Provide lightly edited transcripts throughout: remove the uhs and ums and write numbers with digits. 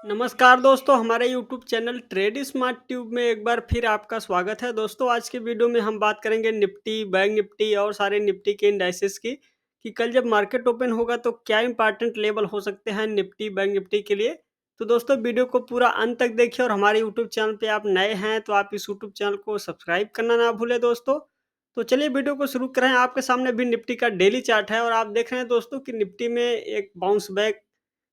नमस्कार दोस्तों, हमारे YouTube channel trade smart tube में एक बार फिर आपका स्वागत है। दोस्तों, आज के वीडियो में हम बात करेंगे निफ्टी, बैंक निफ्टी और सारे निफ्टी के इंडाइसेस की कि कल जब मार्केट ओपन होगा तो क्या इंपॉर्टेंट लेवल हो सकते हैं निफ्टी, बैंक निफ्टी के लिए। तो दोस्तों, वीडियो को पूरा अंत तक देखिए और हमारे यूट्यूब चैनल पे आप नए हैं तो आप इस यूट्यूब चैनल को सब्सक्राइब करना ना भूलें दोस्तों। तो चलिए वीडियो को शुरू करें। आपके सामने भी निफ्टी का डेली चार्ट है और आप देख रहे हैं दोस्तों कि निफ्टी में एक बाउंस बैक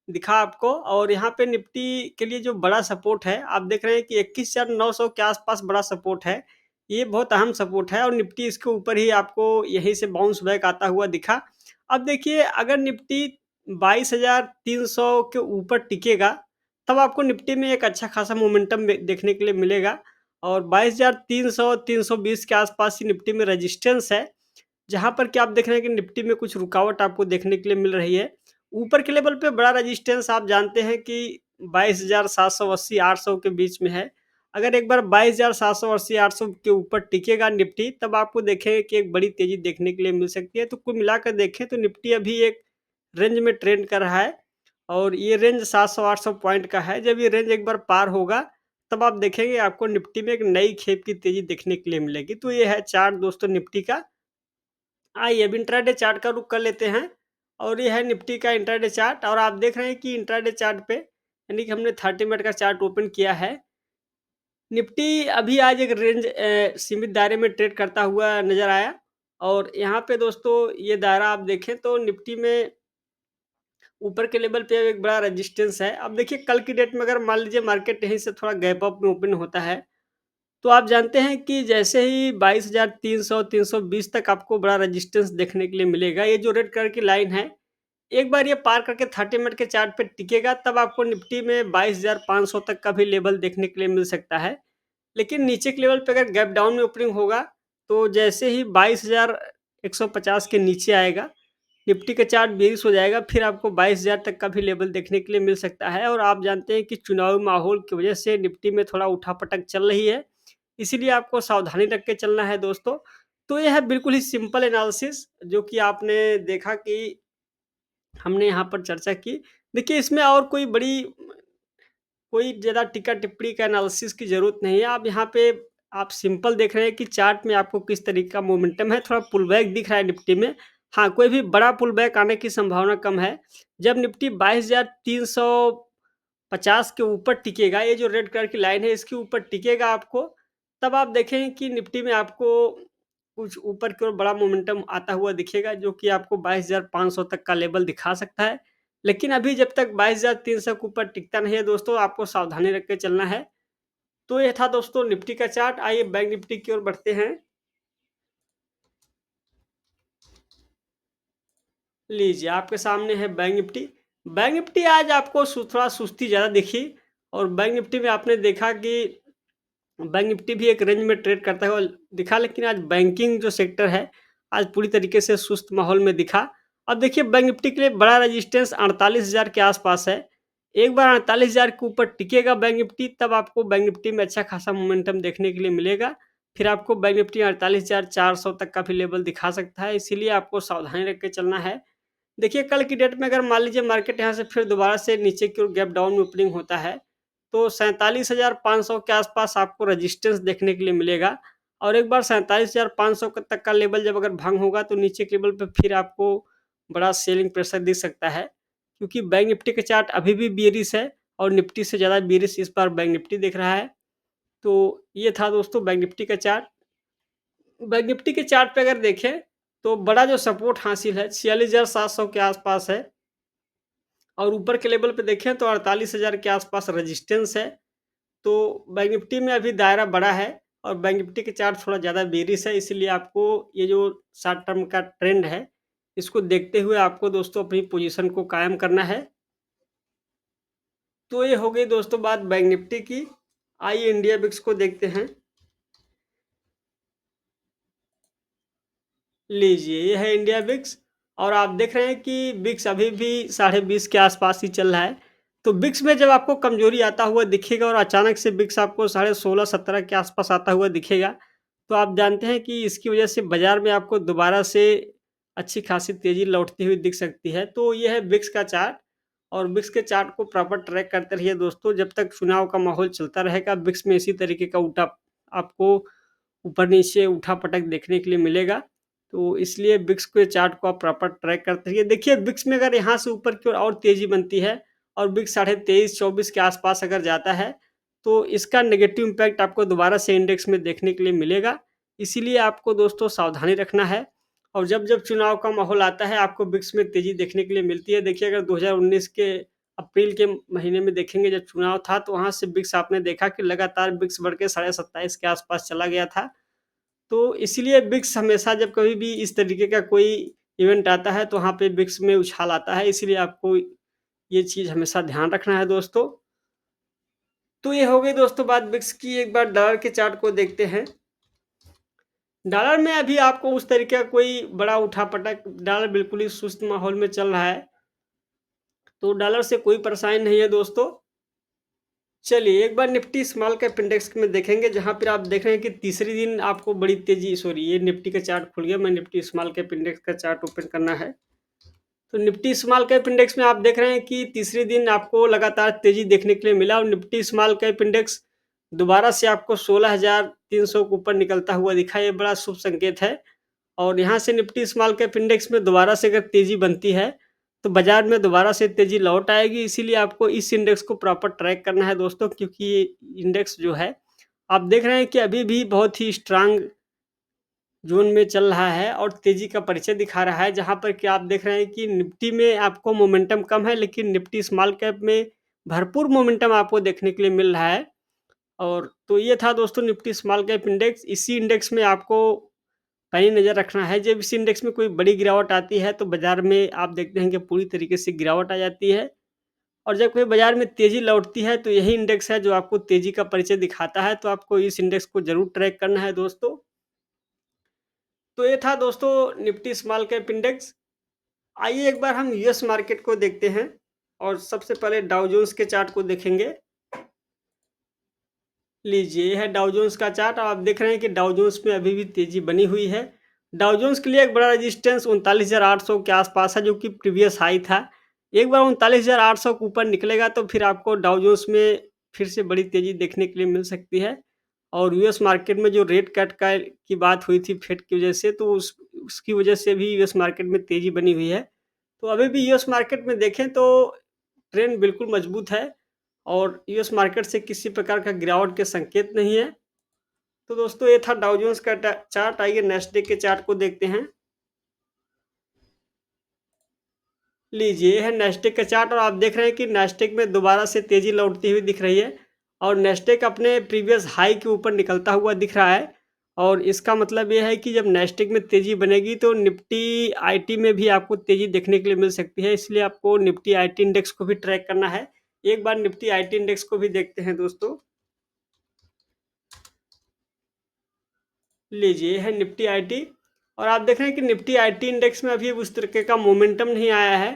दिखा आपको और यहाँ पे निफ्टी के लिए जो बड़ा सपोर्ट है, आप देख रहे हैं कि 21,900 के आसपास बड़ा सपोर्ट है। ये बहुत अहम सपोर्ट है और निफ्टी इसके ऊपर ही आपको यहीं से बाउंस बैक आता हुआ दिखा। अब देखिए, अगर निफ्टी 22,300 के ऊपर टिकेगा, तब आपको निफ्टी में एक अच्छा खासा मोमेंटम देखने के लिए मिलेगा और 22,300 320 के आसपास ही निफ्टी में रेजिस्टेंस है। जहाँ पर कि आप देख रहे हैं कि निफ्टी में कुछ रुकावट आपको देखने के लिए मिल रही है। ऊपर के लेवल पे बड़ा रेजिस्टेंस आप जानते हैं कि 22,780 800 के बीच में है। अगर एक बार 22,780 800 के ऊपर टिकेगा निफ्टी, तब आपको देखें कि एक बड़ी तेज़ी देखने के लिए मिल सकती है। तो कुल मिलाकर देखें तो निफ्टी अभी एक रेंज में ट्रेंड कर रहा है और ये रेंज 700-800 पॉइंट का है। जब ये रेंज एक बार पार होगा, तब आप देखेंगे आपको निफ्टी में एक नई खेप की तेज़ी देखने के लिए मिलेगी। तो ये है चार्ट दोस्तों निफ्टी का। आइए अब इंट्राडे चार्ट का रुख कर लेते हैं और ये है निफ्टी का इंट्राडे चार्ट और आप देख रहे हैं कि इंट्राडे चार्ट पे यानी कि हमने 30 मिनट का चार्ट ओपन किया है। निफ्टी अभी आज एक रेंज सीमित दायरे में ट्रेड करता हुआ नज़र आया और यहाँ पे दोस्तों ये दायरा आप देखें तो निफ्टी में ऊपर के लेवल पे एक बड़ा रेजिस्टेंस है। अब देखिए, कल की डेट में अगर मान लीजिए मार्केट यहीं से थोड़ा गैप अप में ओपन होता है, तो आप जानते हैं कि जैसे ही 22,300 320 तक आपको बड़ा रेजिस्टेंस देखने के लिए मिलेगा। ये जो रेड कलर की लाइन है, एक बार ये पार करके 30 मिनट के चार्ट पे टिकेगा, तब आपको निफ्टी में 22,500 तक का भी लेवल देखने के लिए मिल सकता है। लेकिन नीचे के लेवल पे अगर गैप डाउन में ओपनिंग होगा, तो जैसे ही 22,150 के नीचे आएगा, निफ्टी का चार्ट बेरिश हो जाएगा, फिर आपको 22,000 तक का भी लेवल देखने के लिए मिल सकता है और आप जानते हैं कि चुनावी माहौल की वजह से निफ्टी में थोड़ा उठा-पटक चल रही है। इसीलिए आपको सावधानी रख के चलना है दोस्तों। तो ये है बिल्कुल ही सिंपल एनालिसिस जो कि आपने देखा कि हमने यहाँ पर चर्चा की। देखिए, इसमें और कोई ज़्यादा टीका-टिप्पणी का एनालिसिस की ज़रूरत नहीं है। आप यहाँ पे आप सिंपल देख रहे हैं कि चार्ट में आपको किस तरीके का मोमेंटम है, थोड़ा पुल बैक दिख रहा है निफ्टी में। हाँ, कोई भी बड़ा पुल बैक आने की संभावना कम है। जब निफ्टी 22,350 के ऊपर टिकेगा, ये जो रेड कलर की लाइन है इसके ऊपर टिकेगा आपको, तब आप देखें कि निफ्टी में आपको कुछ ऊपर की ओर बड़ा मोमेंटम आता हुआ दिखेगा जो कि आपको 22,500 तक का लेवल दिखा सकता है। लेकिन अभी जब तक 22,300 के ऊपर टिकता नहीं है दोस्तों, आपको सावधानी रख के चलना है। तो ये था दोस्तों निफ्टी का चार्ट। आइए बैंक निफ्टी की ओर बढ़ते हैं। लीजिए, आपके सामने है बैंक निफ्टी। बैंक निफ्टी आज आपको थोड़ा सुस्ती ज़्यादा दिखी और बैंक निफ्टी में आपने देखा कि बैंक निफ्टी भी एक रेंज में ट्रेड करता हुआ दिखा, लेकिन आज बैंकिंग जो सेक्टर है, आज पूरी तरीके से सुस्त माहौल में दिखा। अब देखिए, बैंक निफ्टी के लिए बड़ा रेजिस्टेंस 48,000 के आसपास है। एक बार 48,000 के ऊपर टिकेगा बैंक निफ्टी, तब आपको बैंक निफ्टी में अच्छा खासा मोमेंटम देखने के लिए मिलेगा। फिर आपको बैंक निफ्टी 48,400 तक का भी लेवल दिखा सकता है, इसीलिए आपको सावधानी रख के चलना है। देखिए, कल की डेट में अगर मान लीजिए मार्केट यहाँ से फिर दोबारा से नीचे की ओर गैप डाउन में ओपनिंग होता है, तो 47,500 के आसपास आपको रेजिस्टेंस देखने के लिए मिलेगा और एक बार 47,500 तक का लेवल जब अगर भंग होगा, तो नीचे के लेवल पे फिर आपको बड़ा सेलिंग प्रेशर दिख सकता है। क्योंकि बैंक निफ्टी के चार्ट अभी भी बेयरिश है और निफ्टी से ज़्यादा बेयरिश इस बार बैंक निफ्टी दिख रहा है। तो ये था दोस्तों बैंक निफ्टी का चार्ट। बैंक निफ्टी के चार्ट पे अगर देखें, तो बड़ा जो सपोर्ट हासिल है 46,700 के आसपास है और ऊपर के लेवल पे देखें तो 48,000 के आसपास रेजिस्टेंस है। तो बैंक निफ्टी में अभी दायरा बड़ा है और बैंक निफ्टी के चार्ट थोड़ा ज़्यादा बेरिश है, इसीलिए आपको ये जो शॉर्ट टर्म का ट्रेंड है, इसको देखते हुए आपको दोस्तों अपनी पोजीशन को कायम करना है। तो ये हो गई दोस्तों बात बैंक निफ्टी की। आइए इंडिया बिक्स को देखते हैं। लीजिए, ये है इंडिया बिक्स और आप देख रहे हैं कि बिक्स अभी भी 20.5 के आसपास ही चल रहा है। तो बिक्स में जब आपको कमजोरी आता हुआ दिखेगा और अचानक से बिक्स आपको 16.5-17 के आसपास आता हुआ दिखेगा, तो आप जानते हैं कि इसकी वजह से बाजार में आपको दोबारा से अच्छी खासी तेज़ी लौटती हुई दिख सकती है। तो ये है बिक्स का चार्ट और विक्स के चार्ट को प्रॉपर ट्रैक करते रहिए दोस्तों, जब तक चुनाव का माहौल चलता रहेगा विक्स में इसी तरीके का उठा आपको ऊपर-नीचे उठा-पटक देखने के लिए मिलेगा। तो इसलिए विक्स के चार्ट को आप प्रॉपर ट्रैक करते रहिए। देखिए विक्स में अगर यहाँ से ऊपर की ओर और तेज़ी बनती है और विक्स साढ़े 23-24 के आस-पास अगर जाता है, तो इसका नेगेटिव इम्पैक्ट आपको दोबारा से इंडेक्स में देखने के लिए मिलेगा। इसीलिए आपको दोस्तों सावधानी रखना है और जब-जब चुनाव का माहौल आता है, आपको विक्स में तेज़ी देखने के लिए मिलती है। देखिए अगर 2019 के अप्रैल के महीने में देखेंगे जब चुनाव था, तो वहाँ से विक्स आपने देखा कि लगातार विक्स बढ़ के साढ़े 27 के आस-पास चला गया था। तो इसीलिए विक्स हमेशा जब कभी भी इस तरीके का कोई इवेंट आता है, तो वहाँ पे विक्स में उछाल आता है। इसीलिए आपको ये चीज़ हमेशा ध्यान रखना है दोस्तों। तो ये हो गई दोस्तों बात विक्स की। एक बार डॉलर के चार्ट को देखते हैं। डॉलर में अभी आपको उस तरीके का कोई बड़ा उठा-पटक, डॉलर बिल्कुल ही सुस्त माहौल में चल रहा है, तो डॉलर से कोई परेशानी नहीं है दोस्तों। चलिए एक बार निफ्टी स्मॉल कैप इंडेक्स में देखेंगे, जहाँ पर आप देख रहे हैं कि तीसरे दिन आपको बड़ी तेज़ी, सॉरी ये निफ्टी का चार्ट खुल गया, मैं निफ्टी स्मॉल कैप इंडेक्स का चार्ट ओपन करना है। तो निफ्टी स्मॉल कैप इंडेक्स में आप देख रहे हैं कि तीसरे दिन आपको लगातार तेज़ी देखने के लिए मिला और निफ्टी स्मॉल कैप इंडेक्स दोबारा से आपको 16,300 के ऊपर निकलता हुआ दिखा। ये बड़ा शुभ संकेत है और यहाँ से निफ्टी स्मॉल कैप इंडेक्स में दोबारा से अगर तेज़ी बनती है, तो बाज़ार में दोबारा से तेज़ी लौट आएगी। इसीलिए आपको इस इंडेक्स को प्रॉपर ट्रैक करना है दोस्तों, क्योंकि ये इंडेक्स जो है, आप देख रहे हैं कि अभी भी बहुत ही स्ट्रॉन्ग ज़ोन में चल रहा है और तेज़ी का परिचय दिखा रहा है, जहाँ पर कि आप देख रहे हैं कि निफ्टी में आपको मोमेंटम कम है, लेकिन निफ्टी स्मॉल कैप में भरपूर मोमेंटम आपको देखने के लिए मिल रहा है। और तो ये था दोस्तों निफ्टी स्मॉल कैप इंडेक्स। इसी इंडेक्स में आपको पैनी नज़र रखना है। जब इस इंडेक्स में कोई बड़ी गिरावट आती है, तो बाज़ार में आप देखते हैं कि पूरी तरीके से गिरावट आ जाती है और जब कोई बाज़ार में तेज़ी लौटती है, तो यही इंडेक्स है जो आपको तेज़ी का परिचय दिखाता है। तो आपको इस इंडेक्स को ज़रूर ट्रैक करना है दोस्तों। तो ये था दोस्तों निफ्टी स्मॉल कैप इंडेक्स। आइए एक बार हम यूएस मार्केट को देखते हैं और सबसे पहले डाउ जोन्स के चार्ट को देखेंगे। लीजिए, ये है डाउ जोन्स का चार्ट और आप देख रहे हैं कि डाउ जोन्स में अभी भी तेज़ी बनी हुई है। डाउ जोन्स के लिए एक बड़ा रेजिस्टेंस 39,800 के आसपास है, जो कि प्रीवियस हाई था। एक बार 39,800 के ऊपर निकलेगा तो फिर आपको डाउ जोन्स में फिर से बड़ी तेज़ी देखने के लिए मिल सकती है। और यूएस मार्केट में जो रेट कट का की बात हुई थी फेड की वजह से, तो उसकी वजह से भी यूएस मार्केट में तेज़ी बनी हुई है। तो अभी भी यूएस मार्केट में देखें तो ट्रेंड बिल्कुल मजबूत है और यूएस मार्केट से किसी प्रकार का गिरावट के संकेत नहीं है। तो दोस्तों ये था डाउ जोन्स का चार्ट। आइए नेस्डैक के चार्ट को देखते हैं। लीजिए, ये है नेस्डैक का चार्ट और आप देख रहे हैं कि नेस्डैक में दोबारा से तेज़ी लौटती हुई दिख रही है और नेस्डैक अपने प्रीवियस हाई के ऊपर निकलता हुआ दिख रहा है। और इसका मतलब ये है कि जब नेस्डैक में तेज़ी बनेगी, तो निफ्टी आईटी में भी आपको तेज़ी देखने के लिए मिल सकती है। इसलिए आपको निफ्टी आईटी इंडेक्स को भी ट्रैक करना है। एक बार निफ्टी आईटी इंडेक्स को भी देखते हैं दोस्तों। लीजिए, ये है निफ्टी आईटी और आप देख रहे हैं कि निफ्टी आईटी इंडेक्स में अभी उस तरीके का मोमेंटम नहीं आया है,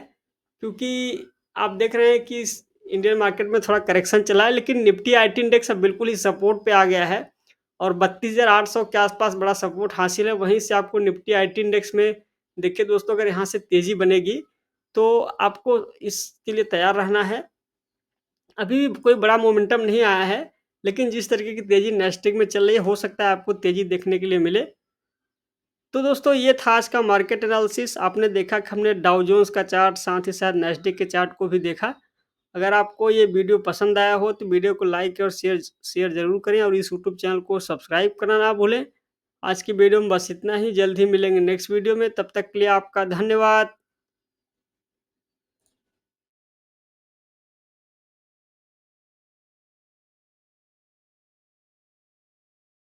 क्योंकि आप देख रहे हैं कि इस इंडियन मार्केट में थोड़ा करेक्शन चला है, लेकिन निफ्टी आईटी इंडेक्स अब बिल्कुल ही सपोर्ट पे आ गया है और 32,800 के आसपास बड़ा सपोर्ट हासिल है। वहीं से आपको निफ्टी आईटी इंडेक्स में देखिए दोस्तों, अगर यहाँ से तेज़ी बनेगी, तो आपको इसके लिए तैयार रहना है। अभी भी कोई बड़ा मोमेंटम नहीं आया है, लेकिन जिस तरीके की तेज़ी नेस्डैक में चल रही है, हो सकता है आपको तेज़ी देखने के लिए मिले। तो दोस्तों ये था आज का मार्केट एनालिसिस। आपने देखा कि हमने डाउ जोन्स का चार्ट, साथ ही साथ नेस्डैक के चार्ट को भी देखा। अगर आपको ये वीडियो पसंद आया हो, तो वीडियो को लाइक और शेयर शेयर ज़रूर करें और इस यूट्यूब चैनल को सब्सक्राइब करना ना भूलें। आज की वीडियो में बस इतना ही। जल्द ही मिलेंगे नेक्स्ट वीडियो में। तब तक के लिए आपका धन्यवाद।